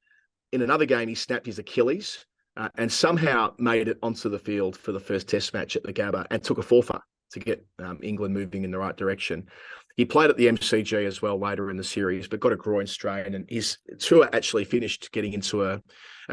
B: In another game, he snapped his Achilles and somehow made it onto the field for the first Test match at the Gabba and took a forfeit to get England moving in the right direction. He played at the MCG as well later in the series, but got a groin strain, and his tour actually finished getting into a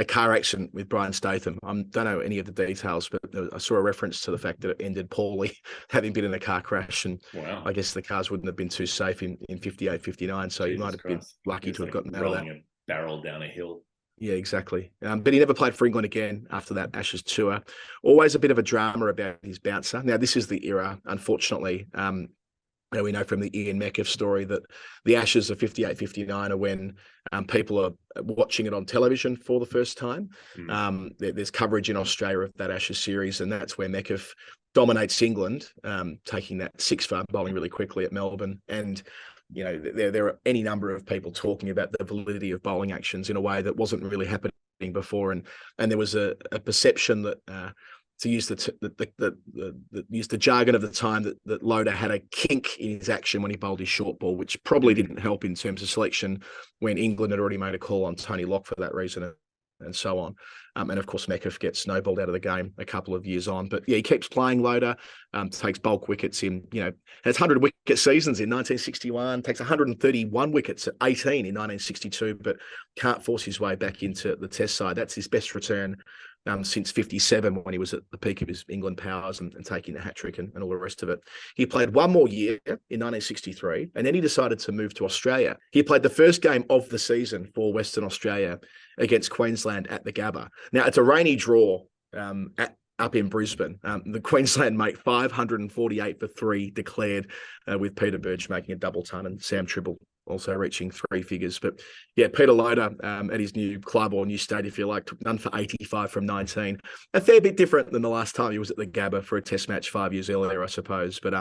B: car accident with Brian Statham. I don't know any of the details, but I saw a reference to the fact that it ended poorly, having been in a car crash, and wow. I guess the cars wouldn't have been too safe in 58, 59, so Jesus he might have been lucky to have gotten out of that.
A: A barrel down a hill.
B: Yeah, exactly. But he never played for England again after that Ashes tour. Always a bit of a drama about his bouncer. Now, this is the era, unfortunately. We know from the Ian Metcalfe story that the Ashes of 58, 59 are when people are watching it on television for the first time. There's coverage in Australia of that Ashes series, and that's where Metcalfe dominates England, taking that 6 for bowling really quickly at Melbourne. And there are any number of people talking about the validity of bowling actions in a way that wasn't really happening before, and there was a perception that to use the jargon of the time that Loader had a kink in his action when he bowled his short ball, which probably didn't help in terms of selection when England had already made a call on Tony Locke for that reason, and so on. And of course, Metcalfe gets snowballed out of the game a couple of years on. But yeah, he keeps playing Loader, takes bulk wickets has 100 wicket seasons in 1961, takes 131 wickets at 18 in 1962, but can't force his way back into the Test side. That's his best return since 57, when he was at the peak of his England powers and taking the hat-trick and all the rest of it. He played one more year in 1963, and then he decided to move to Australia. He played the first game of the season for Western Australia against Queensland at the Gabba. Now, it's a rainy draw up in Brisbane. The Queensland make 548 for 3 declared, with Peter Birch making a double ton and Sam Tribble also reaching 3 figures. But yeah, Peter Loader at his new club, or new state, if you like, took none for 85 from 19. A fair bit different than the last time he was at the Gabba for a Test match 5 years earlier, I suppose. But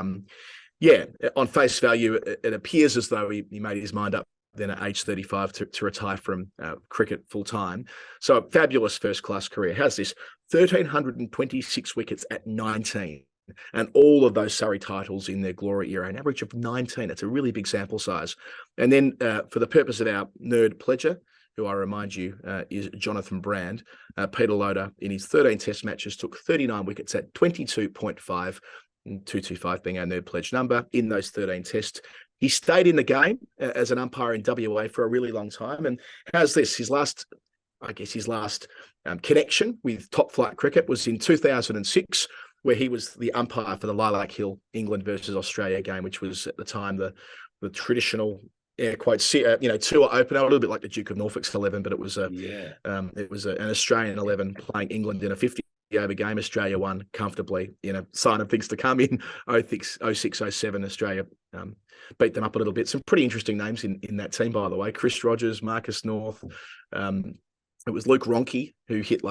B: yeah, on face value, it appears as though he made his mind up then at age 35 to retire from cricket full time. So a fabulous first-class career. How's this? 1,326 wickets at 19. And all of those Surrey titles in their glory era, an average of 19. It's a really big sample size. And then for the purpose of our nerd pleasure, who I remind you is Jonathan Brand, Peter Loader in his 13 Test matches took 39 wickets at 22.5, 225 being our nerd pledge number in those 13 Tests. He stayed in the game as an umpire in WA for a really long time. And how's this? His last connection with top flight cricket was in 2006, where he was the umpire for the Lilac Hill England versus Australia game, which was at the time the traditional air quotes tour opener, a little bit like the Duke of Norfolk's 11, but it was an Australian 11 playing England in a 50-over game. Australia won comfortably, sign of things to come in 06, 07. Australia beat them up a little bit. Some pretty interesting names in that team, by the way. Chris Rogers, Marcus North. It was Luke Ronke who hit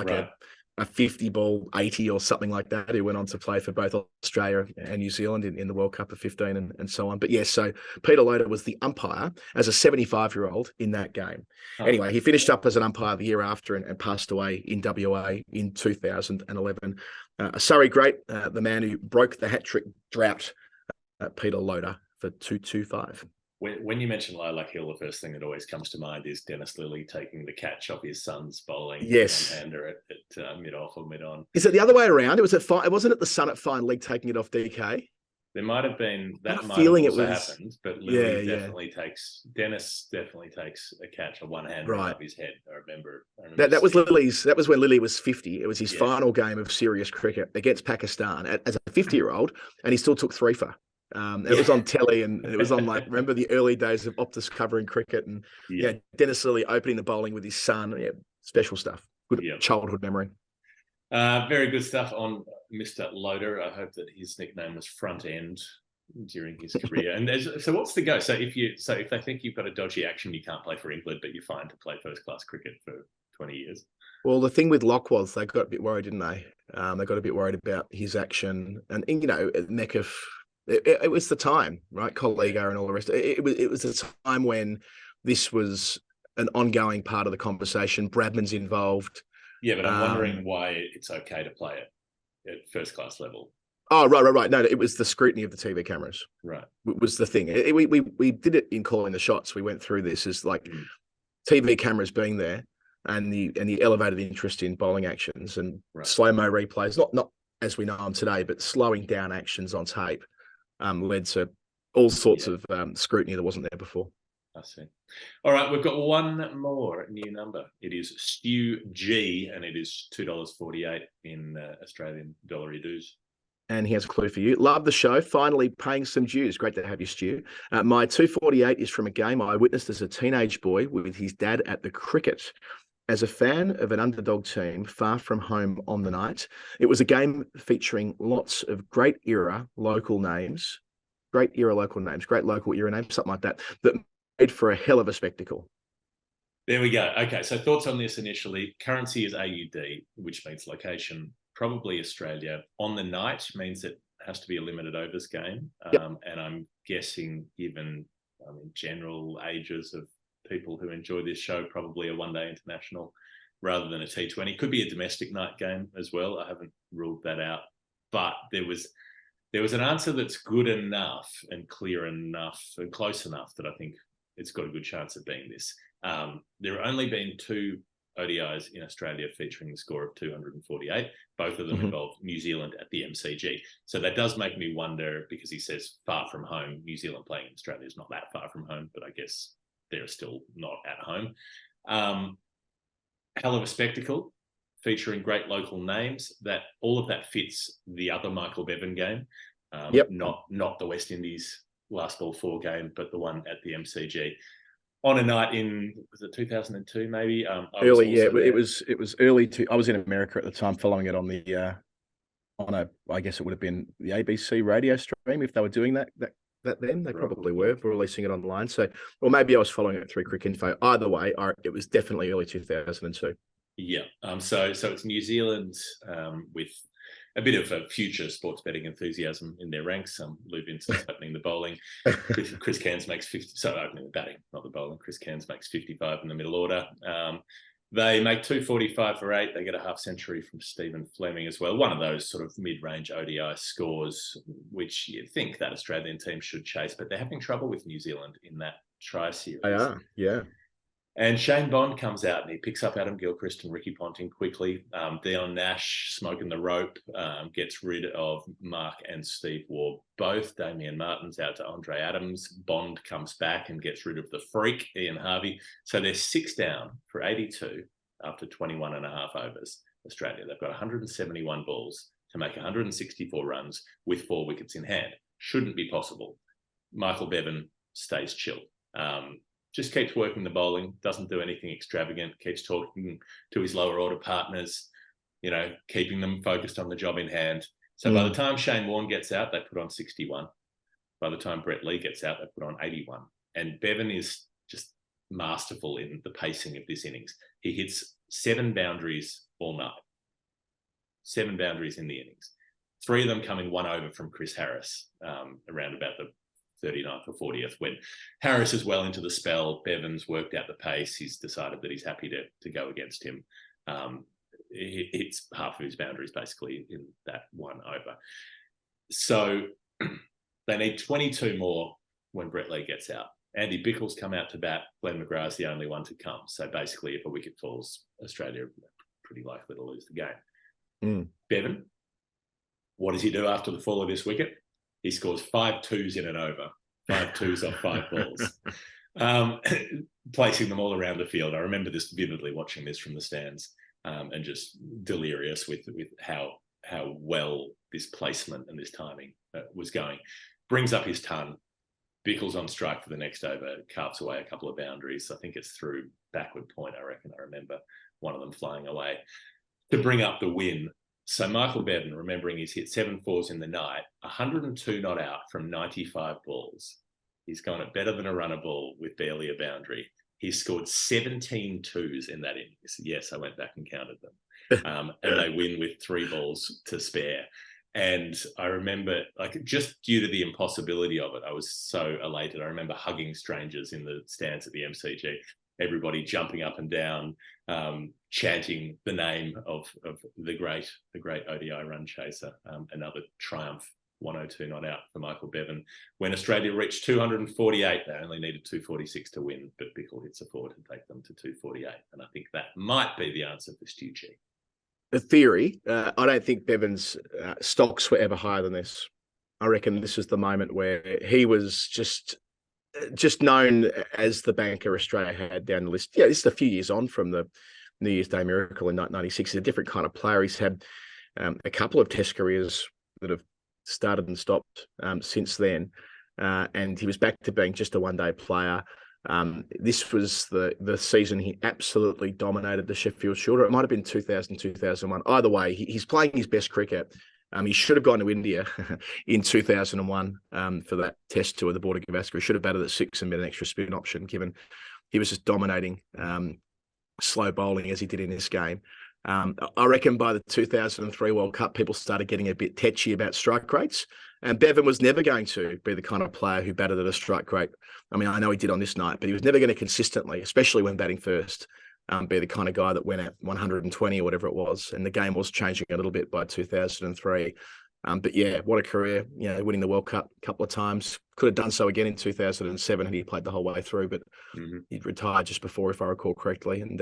B: a 50 ball 80 or something like that, who went on to play for both Australia and New Zealand in the World Cup of 15 and so on. But yes, so Peter Loader was the umpire as a 75-year-old in that game. Anyway, he finished up as an umpire the year after and passed away in WA in 2011. A Surrey great, the man who broke the hat-trick drought, Peter Loader, for 225.
A: When you mention Lilac Hill, the first thing that always comes to mind is Dennis Lilly taking the catch off his son's bowling.
B: Yes.
A: One-hander at mid-off or mid-on.
B: Is it the other way around? It wasn't it the son at fine leg taking it off DK?
A: There might have been that. Might
B: feeling
A: have also
B: it was
A: happened, but Dennis definitely takes a catch, a one-hander above his head. I remember
B: that was Lily's. That was when Lilly was 50. It was his final game of serious cricket against Pakistan as a 50-year-old, and he still took 3 for. It was on telly, and it was on remember the early days of Optus covering cricket, and Dennis Lilly opening the bowling with his son. Yeah, special stuff. Good childhood memory.
A: Very good stuff on Mr. Loader. I hope that his nickname was Front End during his career. And so what's the go? So if they think you've got a dodgy action, you can't play for England, but you're fine to play first class cricket for 20 years.
B: Well, the thing with Locke was they got a bit worried, didn't they? They got a bit worried about his action, and Metcalf. It was the time, right? Collega and all the rest. It was a time when this was an ongoing part of the conversation. Bradman's involved.
A: Yeah, but I'm wondering why it's okay to play it at first class level.
B: Oh, right. No, it was the scrutiny of the TV cameras.
A: Right.
B: Was the thing. We did it in calling the shots. We went through this as like TV cameras being there and the elevated interest in bowling actions and slow-mo replays, not as we know them today, but slowing down actions on tape led to all sorts of scrutiny that wasn't there before.
A: I see. All right, we've got one more new number. It is Stu G, and it is $2.48 in Australian dollary dues.
B: And he has a clue for you. Love the show. Finally paying some dues. Great to have you, Stu. My 248 is from a game I witnessed as a teenage boy with his dad at the cricket. As a fan of an underdog team far from home on the night, it was a game featuring lots of great local names, great local era names, something like that made for a hell of a spectacle.
A: There we go. Okay, so thoughts on this initially. Currency is AUD, which means location, probably Australia. On the night means it has to be a limited overs game. And I'm guessing, given general ages of people who enjoy this show, probably a one-day international rather than a T20. Could be a domestic night game as well. I haven't ruled that out. But there was an answer that's good enough and clear enough and close enough that I think it's got a good chance of being this. There have only been 2 ODIs in Australia featuring the score of 248. Both of them involved New Zealand at the MCG. So that does make me wonder, because he says far from home, New Zealand playing in Australia is not that far from home, but I guess they're still not at home. Hell of a spectacle featuring great local names. That all of that fits the other Michael Bevan game. Not the West Indies last ball 4 game, but the one at the MCG. On a night in, was it 2002 maybe?
B: Early, yeah. It was early. I was in America at the time, following it on the I guess it would have been the ABC radio stream if they were doing that then. They probably were releasing it online. So, or maybe I was following it through Cricinfo. Either way, it was definitely early 2002.
A: Yeah. So it's New Zealand with a bit of a future sports betting enthusiasm in their ranks. Lou Vincent's opening the bowling. Chris Cairns makes 50. So opening the batting, not the bowling. Chris Cairns makes 55 in the middle order. They make 245 for 8. They get a half century from Stephen Fleming as well. One of those sort of mid-range ODI scores, which you think that Australian team should chase, but they're having trouble with New Zealand in that tri-series.
B: They are, yeah.
A: And Shane Bond comes out and he picks up Adam Gilchrist and Ricky Ponting quickly. Dion Nash, smoking the rope, gets rid of Mark and Steve Waugh. Both Damian Martin's out to Andre Adams. Bond comes back and gets rid of the freak, Ian Harvey. So they're 6 down for 82 after 21 and a half overs. Australia, they've got 171 balls to make 164 runs with 4 wickets in hand. Shouldn't be possible. Michael Bevan stays chill. Just keeps working the bowling, doesn't do anything extravagant, keeps talking to his lower order partners, keeping them focused on the job in hand. So by the time Shane Warne gets out, they put on 61. By the time Brett Lee gets out, they put on 81. And Bevan is just masterful in the pacing of this innings. He hits 7 boundaries all night. 7 boundaries in the innings. 3 of them coming 1 over from Chris Harris, around about the 39th or 40th, when Harris is well into the spell. Bevan's worked out the pace. He's decided that he's happy to go against him. It's half of his boundaries basically in that 1 over. So they need 22 more when Brett Lee gets out. Andy Bickle's come out to bat. Glenn McGrath's the only one to come. So basically, if a wicket falls, Australia are pretty likely to lose the game. Bevan, what does he do after the fall of this wicket? He scores 5 twos in an over, 5 twos off 5 balls, placing them all around the field. I remember this vividly, watching this from the stands, and just delirious with how well this placement and this timing was going. Brings up his ton. Bickle's on strike for the next over, carves away a couple of boundaries. I think it's through backward point, I reckon. I remember one of them flying away. to bring up the win. So Michael Bevan, remembering he's hit 7 fours in the night, 102 not out from 95 balls. He's gone it better than a runner ball with barely a boundary. He scored 17 twos in that innings. Yes, I went back and counted them. And they win with 3 balls to spare. And I remember, like, just due to the impossibility of it, I was so elated. I remember hugging strangers in the stands at the MCG, everybody jumping up and down, chanting the name of the great ODI run chaser. Another triumph, 102 not out for Michael Bevan. When Australia reached 248, they only needed 246 to win, but Bickle hits a 4 to take them to 248. And I think that might be the answer for Stu G.
B: A theory. I don't think Bevan's stocks were ever higher than this. I reckon this is the moment where he was just known as the banker Australia had down the list. Yeah, this is a few years on from the New Year's Day miracle in 1996. He's a different kind of player. He's had a couple of Test careers that have started and stopped since then, and he was back to being just a one-day player. This was the season he absolutely dominated the Sheffield Shield. It might have been 2000, 2001. Either way, he's playing his best cricket. He should have gone to India in 2001 for that Test tour, the Border Gavaskar. He should have batted at 6 and been an extra spin option, given he was just dominating slow bowling as he did in this game. I reckon by the 2003 World Cup, people started getting a bit tetchy about strike rates. And Bevan was never going to be the kind of player who batted at a strike rate. I mean, I know he did on this night, but he was never going to consistently, especially when batting first, be the kind of guy that went at 120 or whatever it was. And the game was changing a little bit by 2003. But yeah, what a career, winning the World Cup a couple of times. Could have done so again in 2007 had he played the whole way through, but he'd retired just before, if I recall correctly. And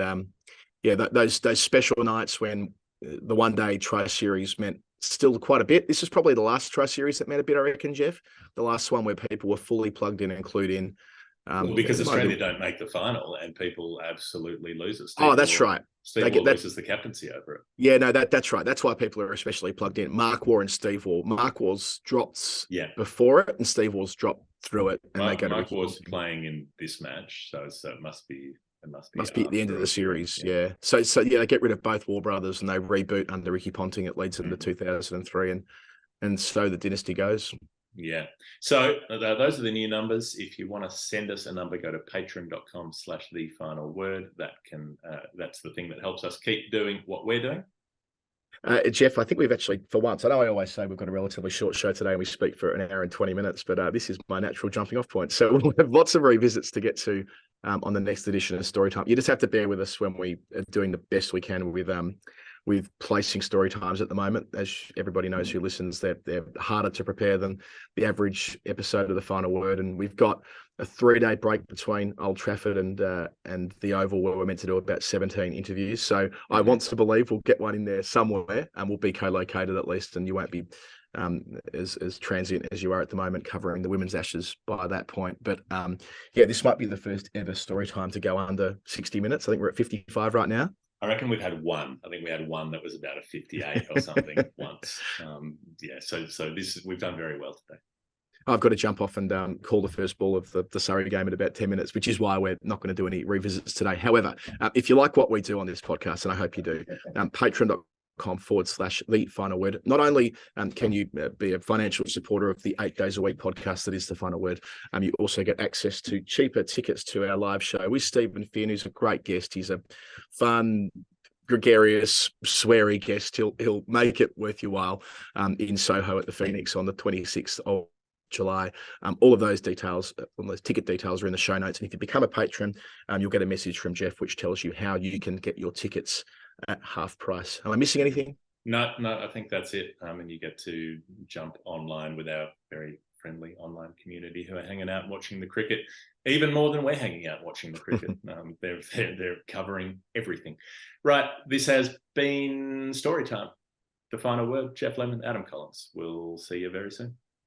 B: those special nights when the one-day try series meant still quite a bit. This is probably the last try series that meant a bit, I reckon, Jeff. The last one where people were fully plugged in and clued in.
A: Because Australia don't make the final and people absolutely lose it.
B: That's right.
A: Steve Waugh loses the captaincy over it.
B: Yeah, no, that's right. That's why people are especially plugged in. Mark Waugh and Steve Waugh. Mark Waugh's dropped before it and Steve Waugh's dropped through it. And
A: Mark Waugh's playing in this match, so it must be at the end of the series. Yeah. So they get rid of both Waugh brothers and they reboot under Ricky Ponting. It leads into 2003, and so the dynasty goes. Yeah. So those are the new numbers. If you want to send us a number, go to patreon.com/thefinalword. That's the thing that helps us keep doing what we're doing.
B: Jeff, I think we've actually, for once, I know I always say we've got a relatively short show today and we speak for an hour and 20 minutes, but this is my natural jumping off point. So we'll have lots of revisits to get to on the next edition of Storytime. You just have to bear with us when we are doing the best we can with placing story times at the moment. As everybody knows who listens, they're harder to prepare than the average episode of The Final Word. And we've got a 3-day break between Old Trafford and the Oval, where we're meant to do about 17 interviews. So I want to believe we'll get one in there somewhere, and we'll be co-located at least, and you won't be as transient as you are at the moment covering the Women's Ashes by that point. But this might be the first ever story time to go under 60 minutes. I think we're at 55 right now.
A: I reckon we've had one. I think we had one that was about a 58 or something once. So we've done very well today.
B: I've got to jump off and call the first ball of the Surrey game in about 10 minutes, which is why we're not going to do any revisits today. However, if you like what we do on this podcast, and I hope you do, patreon.com/thefinalword. Not only can you be a financial supporter of the 8 days a week podcast that is The Final Word, you also get access to cheaper tickets to our live show with Stephen Finn, who's a great guest. He's a fun, gregarious, sweary guest. He'll make it worth your while in Soho at the Phoenix on the 26th of July. All of those details, all those ticket details are in the show notes. And if you become a patron, you'll get a message from Jeff which tells you how you can get your tickets at half price. Am I missing anything?
A: No, I think that's it. And you get to jump online with our very friendly online community who are hanging out and watching the cricket, even more than we're hanging out watching the cricket. They're covering everything. Right, this has been Storytime. The Final Word. Jeff Lemon, Adam Collins. We'll see you very soon.